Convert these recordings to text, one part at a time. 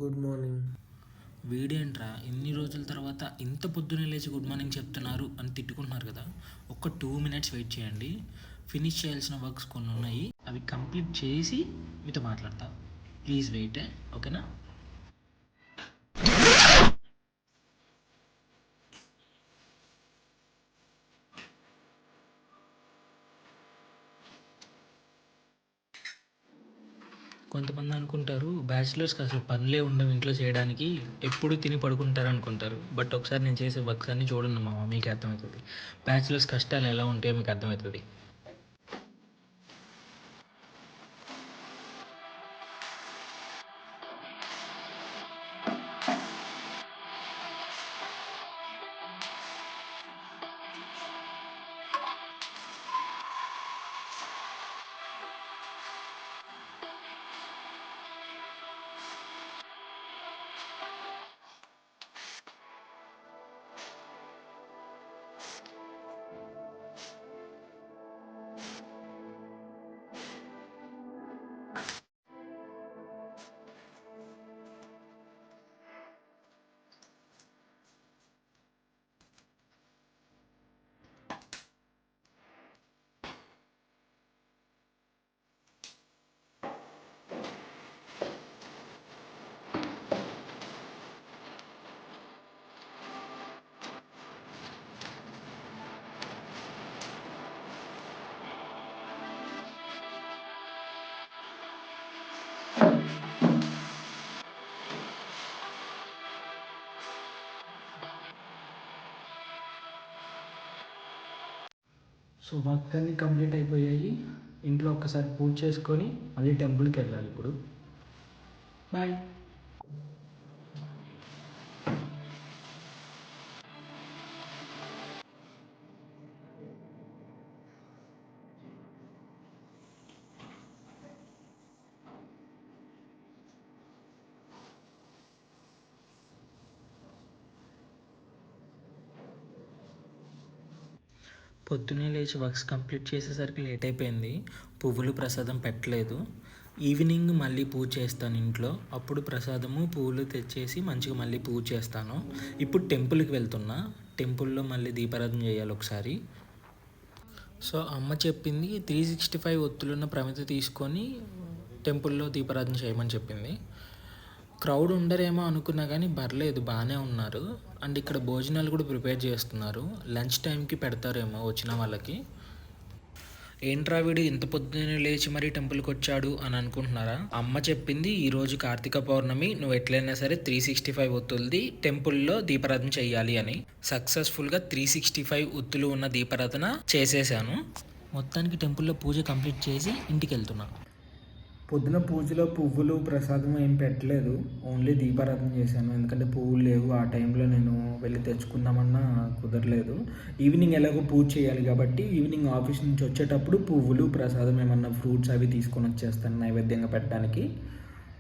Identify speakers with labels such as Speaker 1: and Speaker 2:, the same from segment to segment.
Speaker 1: Good morning.
Speaker 2: వీడేంట్రా ఇన్ని రోజుల తర్వాత ఇంత పొద్దున్నే లేచి గుడ్ మార్నింగ్ చెప్తున్నారు అని తిట్టుకుంటున్నారు కదా. ఒక 2 minutes వెయిట్ చేయండి. ఫినిష్ చేయాల్సిన వర్క్స్ కొన్ని ఉన్నాయి, అవి కంప్లీట్ చేసి మీతో మాట్లాడతా. ప్లీజ్ వెయిట్, ఓకేనా? కొంతమంది అనుకుంటారు బ్యాచిలర్స్కి అసలు పనులే ఉండవు ఇంట్లో చేయడానికి, ఎప్పుడు తిని పడుకుంటారు అనుకుంటారు. బట్ ఒకసారి నేను చేసే వర్క్స్ అన్నీ చూడండి మామ, మీకు అర్థమవుతుంది. బ్యాచిలర్స్ కష్టాలు ఎలా ఉంటాయో మీకు అర్థమవుతుంది. సో వర్క్ అన్నీ కంప్లీట్ అయిపోయాయి. ఇంట్లో ఒక్కసారి పూజ చేసుకొని మళ్ళీ టెంపుల్కి వెళ్ళాలి ఇప్పుడు. బాయ్. పొద్దున్నే లేచి వర్క్స్ కంప్లీట్ చేసేసరికి లేట్ అయిపోయింది. పువ్వులు ప్రసాదం పెట్టలేదు. ఈవినింగ్ మళ్ళీ పూజ చేస్తాను ఇంట్లో, అప్పుడు ప్రసాదము పువ్వులు తెచ్చేసి మంచిగా మళ్ళీ పూజ చేస్తాను. ఇప్పుడు టెంపుల్కి వెళ్తున్నా, టెంపుల్లో మళ్ళీ దీపారాధన చేయాలి ఒకసారి. సో అమ్మ చెప్పింది 365 ఒత్తులున్న ప్రమిద తీసుకొని టెంపుల్లో దీపారాధన చేయమని చెప్పింది. క్రౌడ్ ఉండరేమో అనుకున్నా కానీ పర్లేదు, బాగానే ఉన్నారు. అండ్ ఇక్కడ భోజనాలు కూడా ప్రిపేర్ చేస్తున్నారు, లంచ్ టైంకి పెడతారేమో వచ్చిన వాళ్ళకి. ఏంట్రా వీడు ఇంత పొద్దున్నే లేచి మరీ టెంపుల్కి వచ్చాడు అని అనుకుంటున్నారా? అమ్మ చెప్పింది ఈరోజు కార్తీక పౌర్ణమి, నువ్వు ఎట్లయినా సరే 365 ఒత్తులది టెంపుల్లో దీపారాధన చెయ్యాలి అని. సక్సెస్ఫుల్గా 365 ఒత్తులు ఉన్న దీపారాధన చేసేసాను. మొత్తానికి టెంపుల్లో పూజ కంప్లీట్ చేసి ఇంటికి వెళ్తున్నాను.
Speaker 1: పొద్దున పూజలో పువ్వులు ప్రసాదం ఏం పెట్టలేదు, ఓన్లీ దీపారాధన చేశాను. ఎందుకంటే పువ్వులు లేవు, ఆ టైంలో నేను వెళ్ళి తెచ్చుకుందామన్నా కుదరలేదు. ఈవినింగ్ ఎలాగో పూజ చేయాలి కాబట్టి ఈవినింగ్ ఆఫీస్ నుంచి వచ్చేటప్పుడు పువ్వులు ప్రసాదం ఏమన్నా ఫ్రూట్స్ అవి తీసుకొని వచ్చేస్తాను నైవేద్యంగా పెట్టడానికి.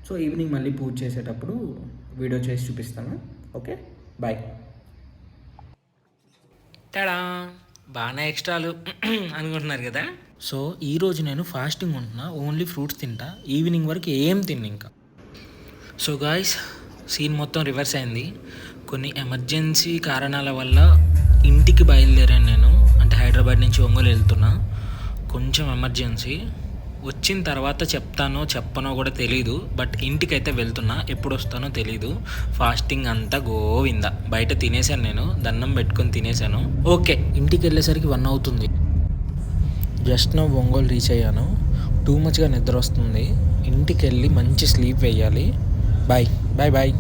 Speaker 1: సో ఈవినింగ్ మళ్ళీ పూజ చేసేటప్పుడు వీడియో చేసి చూపిస్తాను. Okay, bye.
Speaker 2: తేడా బాగానే ఎక్స్ట్రాలు అనుకుంటున్నారు కదా. సో ఈరోజు నేను ఫాస్టింగ్ ఉంటున్నా, ఓన్లీ ఫ్రూట్స్ తింటా, ఈవినింగ్ వరకు ఏం తిన్నా ఇంకా. సో గాయ్స్, సీన్ మొత్తం రివర్స్ అయింది. కొన్ని ఎమర్జెన్సీ కారణాల వల్ల ఇంటికి బయలుదేరాను నేను, అంటే హైదరాబాద్ నుంచి ఒంగోలు వెళ్తున్నా. కొంచెం ఎమర్జెన్సీ, వచ్చిన తర్వాత చెప్తానో చెప్పనో కూడా తెలీదు. బట్ ఇంటికైతే వెళ్తున్నా, ఎప్పుడు వస్తానో తెలీదు. ఫాస్టింగ్ అంతా గోవిందా. బయట తినేసాను, నేను దండం పెట్టుకొని తినేసాను. ఓకే, ఇంటికి వెళ్ళేసరికి 1 అవుతుంది. జస్ట్ నో ఒంగోలు రీచ్ అయ్యాను. టూ మచ్గా నిద్ర వస్తుంది, ఇంటికి వెళ్ళి మంచి స్లీప్ వేయాలి. Bye bye bye.